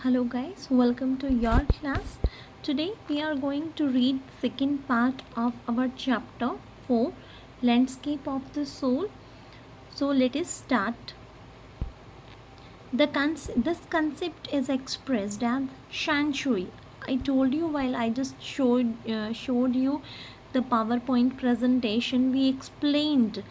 Hello guys, welcome to your class. Today we are going to read second part of our chapter 4, Landscape of the Soul. So let us start. This concept is expressed as Shan Shui. I told you while I just showed you the PowerPoint presentation. I explained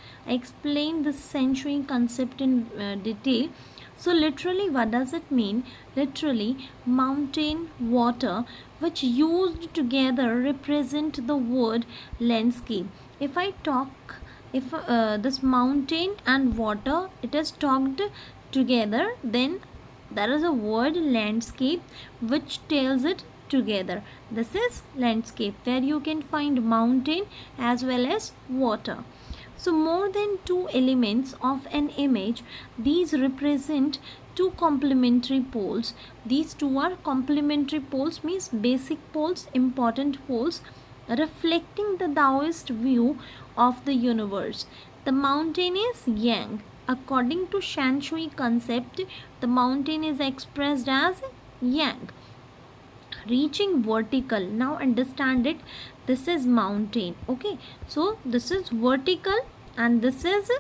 the Shan Shui concept in detail. So literally, what does it mean? Literally, mountain, water, which used together represent the word landscape. If I talk, if this mountain and water, it is talked together, then there is a word landscape which tells it together. This is landscape where you can find mountain as well as water. So more than two elements of an image, these represent two complementary poles. These two are complementary poles, means basic poles, important poles, reflecting the Taoist view of the universe. The mountain is yang. According to Shan Shui concept, the mountain is expressed as yang, reaching vertical. Now understand it. This is mountain. Okay, so this is vertical and this is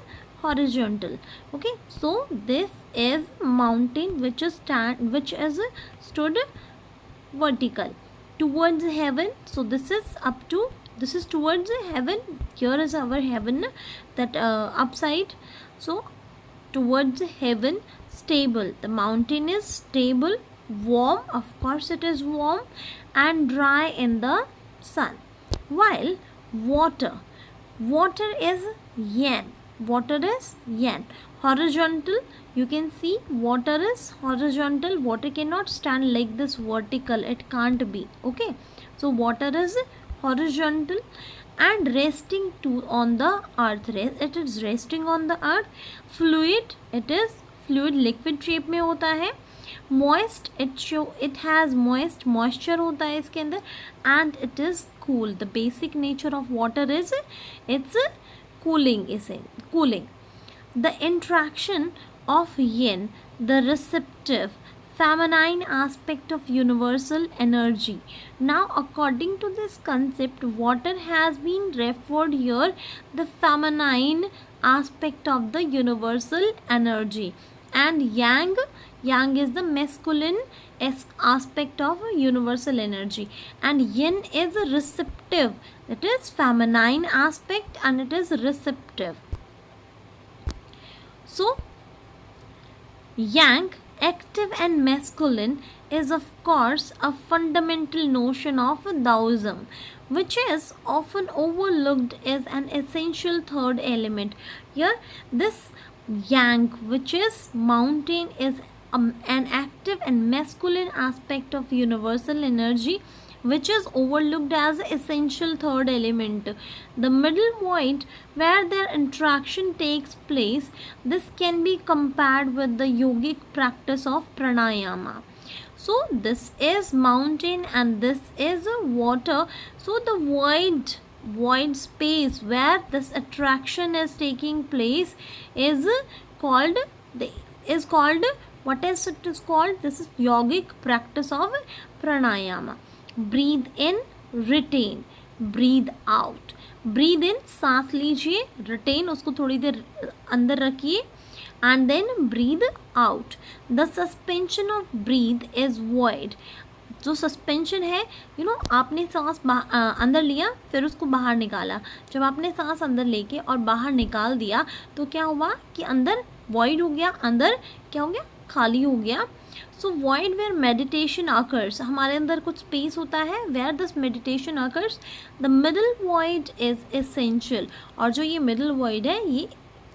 horizontal. Okay, so this is mountain which is stood vertical towards heaven. So this is towards heaven. Here is our heaven, that upside. So towards heaven, stable. The mountain is stable, warm, of course it is warm, and dry in the sun. While water is yan. Horizontal, you can see water is horizontal. Water cannot stand like this vertical, it can't be. Okay, so water is horizontal and resting on the earth. It is resting on the earth. Fluid, it is fluid, liquid shape में होता है. Moist, it has moisture होता है इसके अंदर, and it is cool. The basic nature of water is it's cooling. The interaction of yin, the receptive feminine aspect of universal energy. Now according to this concept, water has been referred here the feminine aspect of the universal energy, and yang is the masculine aspect of universal energy, and yin is receptive. It is feminine aspect and it is receptive. So yang, active and masculine, is of course a fundamental notion of Taoism, which is often overlooked as an essential third element. Here this yang, which is mountain, is an active and masculine aspect of universal energy, which is overlooked as essential third element. The middle point where their interaction takes place, this can be compared with the yogic practice of pranayama. So this is mountain and this is water. So the void space where this attraction is taking place is called what is it is called? This is yogic practice of pranayama. Breathe in, retain, breathe out. Breathe in, सांस लीजिए, retain, उसको थोड़ी देर अंदर रखिए, and then breathe out. The suspension of breathe is void. जो suspension है, आपने सांस अंदर लिया फिर उसको बाहर निकाला. जब आपने सांस अंदर लेके और बाहर निकाल दिया तो क्या हुआ कि अंदर void हो गया, अंदर क्या हो गया, खाली हो गया. सो void where meditation occurs, हमारे अंदर कुछ स्पेस होता है where this meditation occurs. The middle void is essential, और जो ये middle void है ये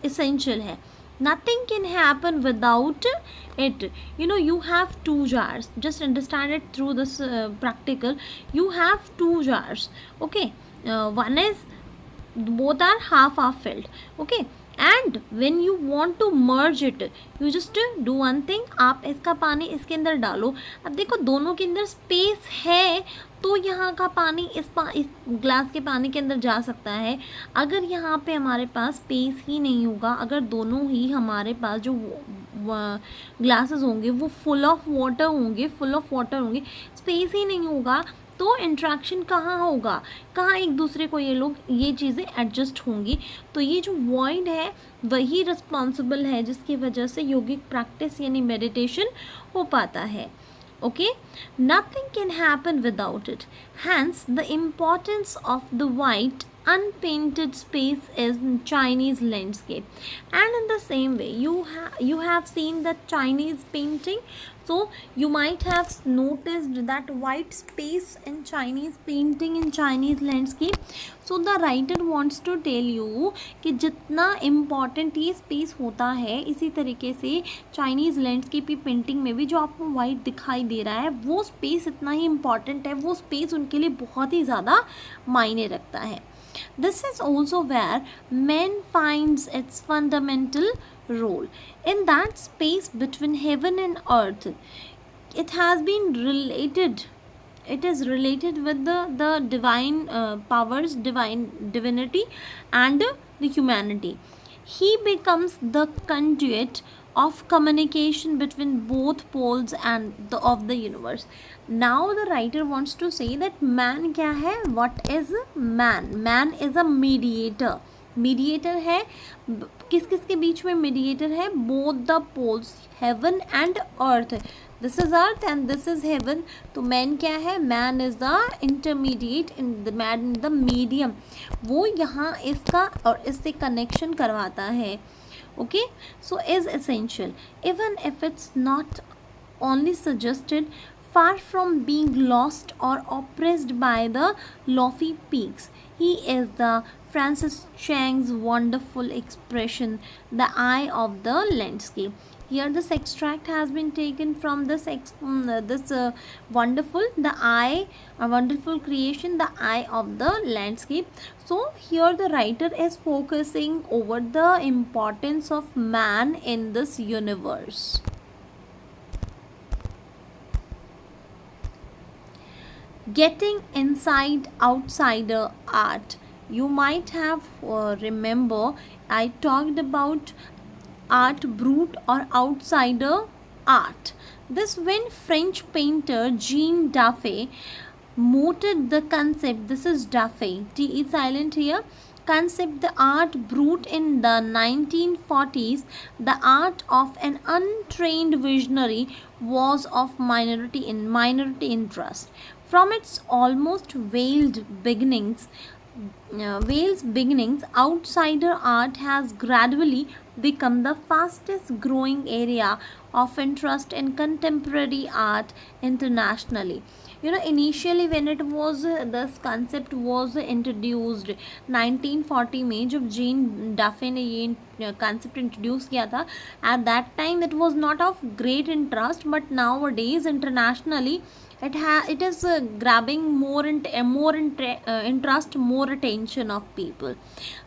essential है. Nothing can happen without it. You have two jars. Just understand it through this practical. You have two jars. Okay, one is, both are half filled. Okay, and when you want to merge it, you just do one thing. आप इसका पानी इसके अंदर डालो. अब देखो दोनों के अंदर स्पेस है तो यहाँ का पानी इस ग्लास के पानी के अंदर जा सकता है. अगर यहाँ पे हमारे पास स्पेस ही नहीं होगा, अगर दोनों ही हमारे पास जो ग्लासेस होंगे वो फुल ऑफ वाटर होंगे, स्पेस ही नहीं होगा, तो इंट्रैक्शन कहाँ होगा, कहाँ एक दूसरे को ये चीज़ें एडजस्ट होंगी। तो ये जो वॉइड है वही रिस्पॉन्सिबल है जिसकी वजह से योगिक प्रैक्टिस यानी मेडिटेशन हो पाता है। Okay, nothing can happen without it. Hence, the importance of the white unpainted space in Chinese landscape. And in the same way, you have seen that Chinese painting. So you might have noticed that white space in Chinese painting in Chinese landscape. So the writer wants to tell you कि जितना important ये space होता है, इसी तरीके से Chinese landscape की painting में भी जो आपको वाइट दिखाई दे रहा है वो स्पेस इतना ही इम्पॉर्टेंट है, वो स्पेस उनके लिए बहुत ही ज़्यादा मायने रखता है। This is also where man finds its fundamental role. In that space between heaven and earth, it has been related. It is related with the divine powers, divinity, and the humanity. He becomes the conduit of communication between both poles and of the universe. Now the writer wants to say that man क्या है? What is man? Man is a mediator. Mediator है किस किस के बीच में mediator है? Both the poles, heaven and earth. This is earth and this is heaven. तो मैन क्या है? Man is the intermediate in the man in the medium. वो यहाँ इसका और इससे कनेक्शन करवाता है। Okay, so is essential even if it's not only suggested, far from being lost or oppressed by the lofty peaks. He is the Francis Chang's wonderful expression, the eye of the landscape. Here this extract has been taken from this wonderful, the eye, a wonderful creation, the eye of the landscape. So here the writer is focusing over the importance of man in this universe. Getting inside outsider art. You might have remember I talked about art brut or outsider art. This when French painter Jean Daffé mooted the concept. This is Daffé, T is silent here. Concept the art brut in the 1940s. The art of an untrained visionary was of minority interest. From its almost veiled beginnings, outsider art has gradually become the fastest growing area of interest in contemporary art internationally. You know, initially when it was this concept was introduced 1940 में जब gene Dafe ने ये concept introduce किया था, at that time it was not of great interest, but nowadays internationally it is grabbing more interest, more attention of people.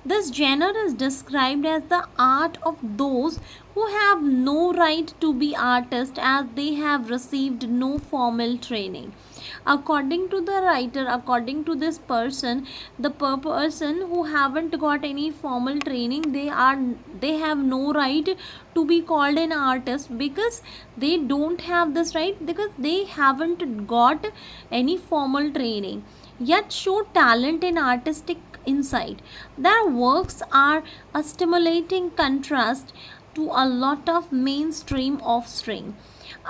This genre is described as the art of those who have no right to be artists as they have received no formal training. According to the writer, according to this person, the person who haven't got any formal training, they have no right to be called an artist because they don't have this right, because they haven't got any formal training, yet show talent and artistic insight. Their works are a stimulating contrast to a lot of mainstream offspring.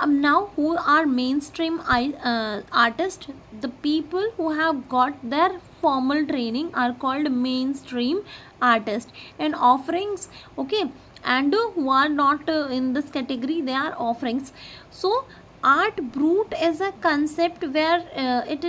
Now who are mainstream artists? The people who have got their formal training are called mainstream artists, and offerings, okay, and who are not in this category, they are offerings. So art brut is a concept where it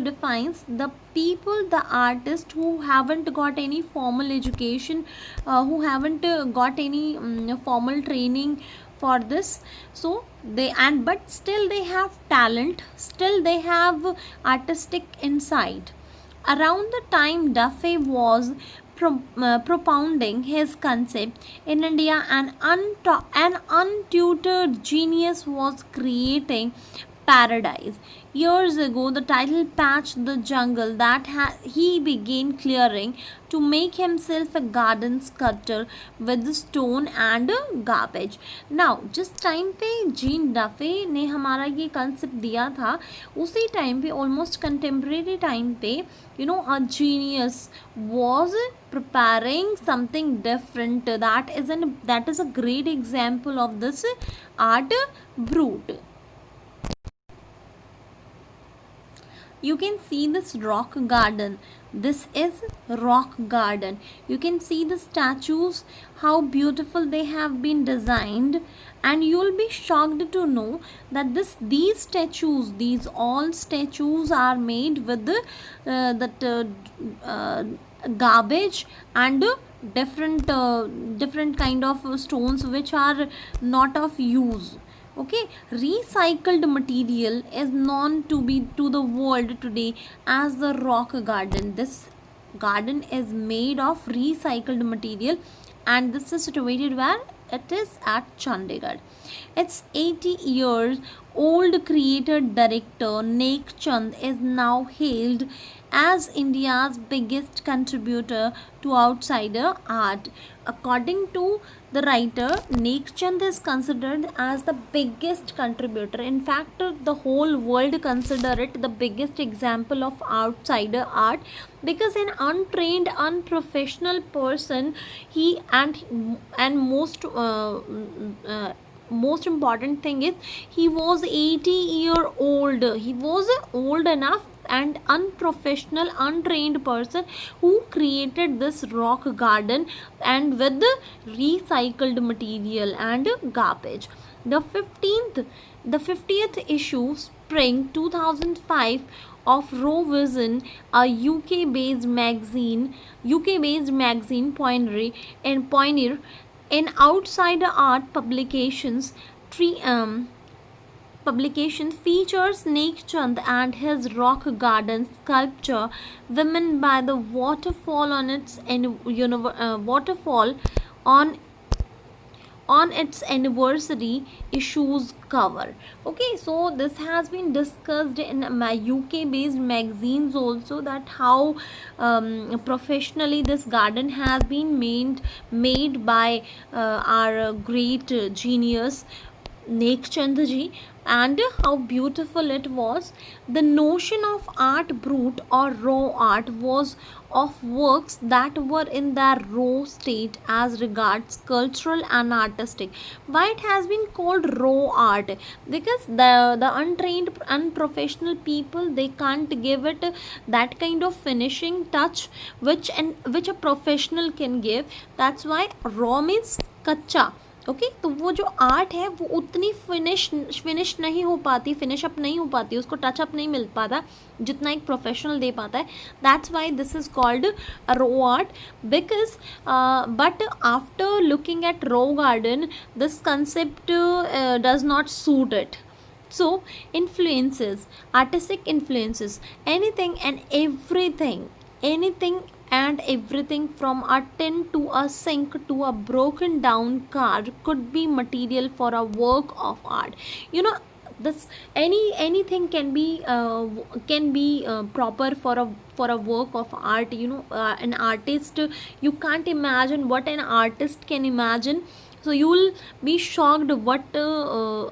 defines the people, the artists who haven't got any formal education, who haven't got any formal training for this. So they, and but still they have talent, still they have artistic insight. Around the time Daffé was propounding his concept in India, an untutored genius was creating paradise. Years ago, the title patched the jungle that he began clearing to make himself a garden sculptor with stone and garbage. Now, जिस time पे gene डफे ने हमारा ये concept दिया था, उसी time पे almost contemporary time पे a genius was preparing something different. That is a great example of this art brute. You can see this rock garden. This is rock garden. You can see the statues, how beautiful they have been designed, and you will be shocked to know that these all statues are made with garbage and different kind of stones which are not of use. Okay, recycled material is known to the world today as the rock garden. This garden is made of recycled material, and this is situated where it is at Chandigarh. Its 80 years old creator director Nek Chand is now hailed as India's biggest contributor to outsider art. According to the writer, Nek Chand is considered as the biggest contributor. In fact, the whole world consider it the biggest example of outsider art, because an untrained, unprofessional person, he and most important thing is he was 80-year old. He was old enough and unprofessional, untrained person who created this rock garden and with the recycled material and garbage. The 50th issue, spring 2005 of Raw Vision, a UK-based magazine pioneer in outsider art publication features Nek Chand and his rock garden sculpture Women by the Waterfall on its anniversary issues cover. Okay, so this has been discussed in my UK based magazines also, that how professionally this garden has been made by our great genius Nek Chand ji, and how beautiful it was. The notion of art brute or raw art was of works that were in their raw state as regards cultural and artistic. Why it has been called raw art? Because the untrained, unprofessional people, they can't give it that kind of finishing touch which a professional can give. That's why raw means कच्चा. Okay तो वो जो art है वो उतनी finish नहीं हो पाती, फिनिश अप नहीं हो पाती, उसको टच अप नहीं मिल पाता जितना एक प्रोफेशनल दे पाता है. That's why this is called a raw art. Because but after looking at rock garden this concept does not suit it. So influences, artistic influences, anything and everything from a tin to a sink to a broken down car could be material for a work of art. This anything can be proper for a work of art. An artist, you can't imagine what an artist can imagine. So you will be shocked what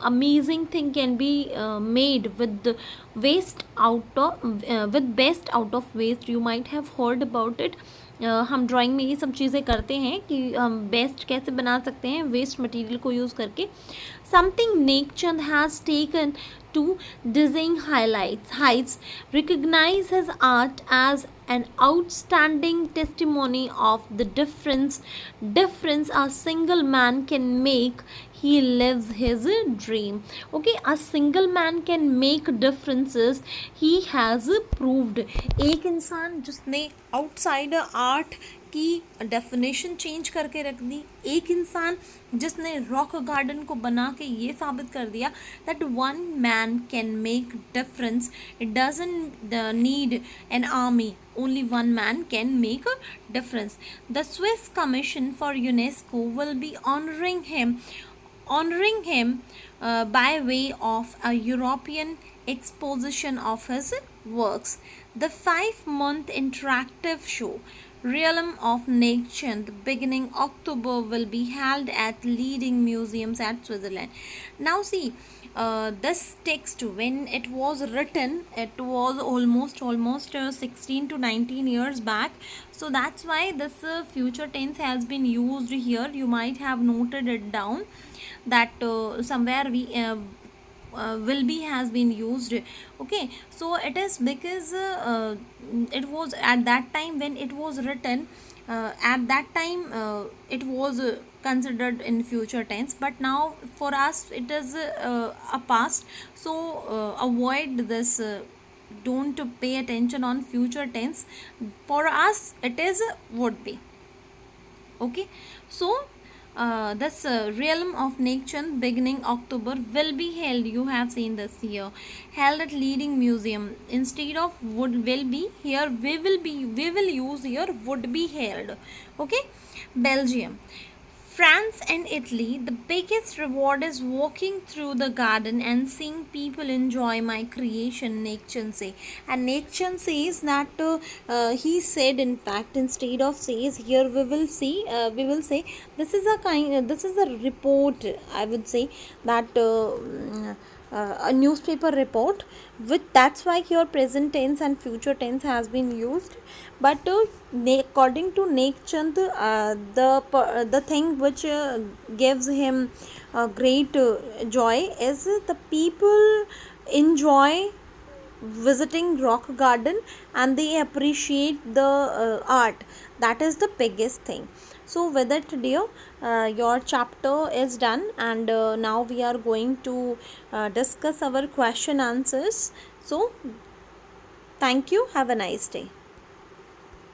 amazing thing can be made with waste with best out of waste. You might have heard about it. हम drawing में ये सब चीज़ें करते हैं कि हम best कैसे बना सकते हैं वेस्ट मटेरियल को यूज़ करके. Something neck Chand has taken to dizzying heights, recognize his art as an outstanding testimony of the difference a single man can make. He lives his dream. Okay, a single man can make differences. He has proved. एक इंसान जिसने outsider art की definition change करके रख दी, एक इंसान जिसने rock garden को बना के ये साबित कर दिया that one man can make difference. It doesn't need an army, only one man can make a difference. The Swiss Commission for UNESCO will be honoring him by way of a European exposition of his works. The 5-month interactive show Realm of Nature, beginning October, will be held at leading museums at Switzerland. Now, see, this text, when it was written, it was almost 16 to 19 years back. So that's why this future tense has been used here. You might have noted it down that somewhere we will be has been used. Okay, so it is because it was at that time when it was written, at that time it was considered in future tense, but now for us it is a past. So avoid this, don't pay attention on future tense. For us it is would be. Okay, so this Realm of Nature, beginning October, will be held, you have seen this here, held at leading museum. Instead of would will be, here we will use here would be held. Okay, Belgium, France and Italy, the biggest reward is walking through the garden and seeing people enjoy my creation, Nation say. And Nation says that he said, in fact, instead of says, here we will say, this is a this is a report, I would say, that a newspaper report, with that's why here present tense and future tense has been used. But according to Nek Chand, the thing which gives him great joy is the people enjoy visiting rock garden and they appreciate the art. That is the biggest thing. So with it, dear, your chapter is done, and now we are going to discuss our question answers. So thank you, have a nice day.